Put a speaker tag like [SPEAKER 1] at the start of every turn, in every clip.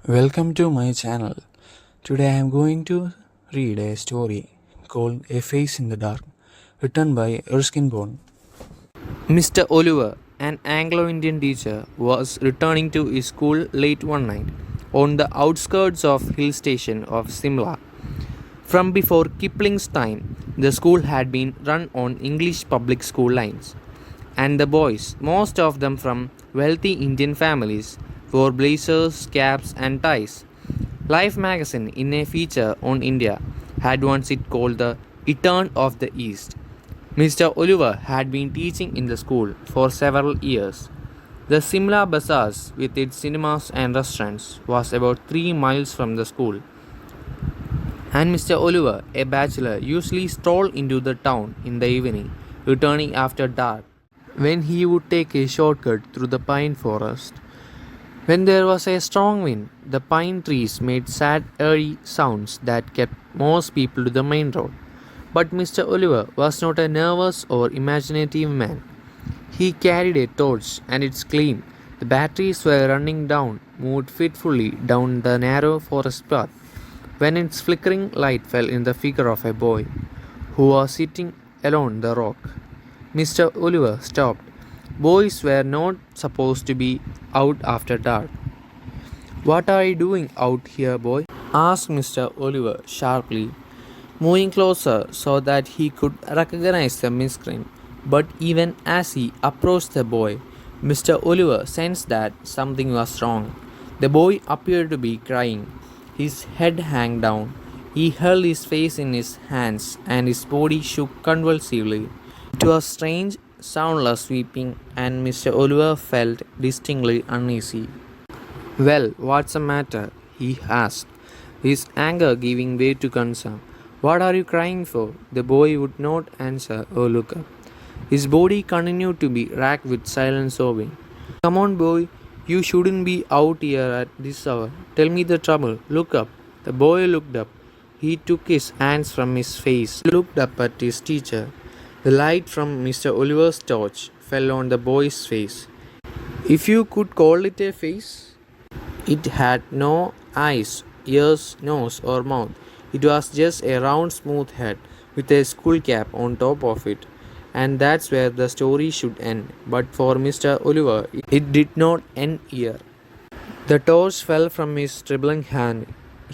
[SPEAKER 1] Welcome to my channel. Today I am going to read a story called A Face in the Dark, written by Ruskin.
[SPEAKER 2] Mr. Oliver, an Anglo-Indian teacher, was returning to his school late one night on the outskirts of hill station of Simla. From before Kipling's time, the school had been run on English public school lines, and the boys, most of them from wealthy Indian families, wore blazers, caps, and ties. Life magazine, in a feature on India, had once it called the Return of the East. Mr. Oliver had been teaching in the school for several years. The Simla Bazaars, with its cinemas and restaurants, was about 3 miles from the school, and Mr. Oliver, a bachelor, usually strolled into the town in the evening, returning after dark, when he would take a shortcut through the pine forest. When there was a strong wind, the pine trees made sad, eerie sounds that kept most people to the main road. But Mr. Oliver was not a nervous or imaginative man. He carried a torch, and its gleam, the batteries were running down, moved fitfully down the narrow forest path, when its flickering light fell in the figure of a boy, who was sitting along the rock. Mr. Oliver stopped. Boys were not supposed to be out after dark. "What are you doing out here, boy?" asked Mr. Oliver sharply, moving closer so that he could recognize the miscreant. But even as he approached the boy, Mr. Oliver sensed that something was wrong. The boy appeared to be crying, his head hung down. He held his face in his hands, and his body shook convulsively. It was strange, soundless weeping, and Mr. Oliver felt distinctly uneasy. "Well, what's the matter?" he asked, his anger giving way to concern. "What are you crying for?" The boy would not answer or look up. His body continued to be racked with silent sobbing. "Come on, boy, you shouldn't be out here at this hour. Tell me the trouble. Look up." The boy looked up. He took his hands from his face, looked up at his teacher. The light from Mr. Oliver's torch fell on the boy's face. If you could call it a face. It had no eyes, ears, nose, or mouth. It was just a round, smooth head with a skull cap on top of it. And that's where the story should end. But for Mr. Oliver, it did not end here. The torch fell from his trembling hand.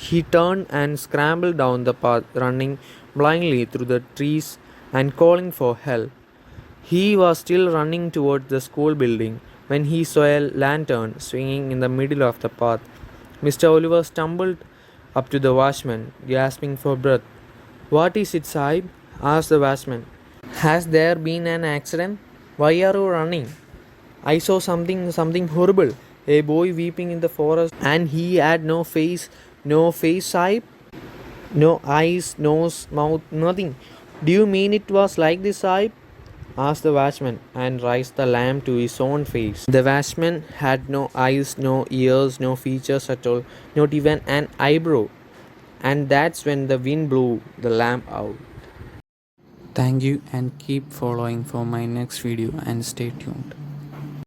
[SPEAKER 2] He turned and scrambled down the path, running blindly through the trees and calling for help. He was still running toward the school building when he saw a lantern swinging in the middle of the path. Mr. Oliver stumbled up to the watchman, gasping for breath. "What is it, Sahib?" asked the watchman. "Has there been an accident? Why are you running?" "I saw something horrible. A boy weeping in the forest, and he had no face, Sahib. No eyes, nose, mouth, nothing." "Do you mean it was like this, Sahib?" asked the watchman, and raised the lamp to his own face. The watchman had no eyes, no ears, no features at all, not even an eyebrow. And that's when the wind blew the lamp out.
[SPEAKER 1] Thank you and keep following for my next video and stay tuned.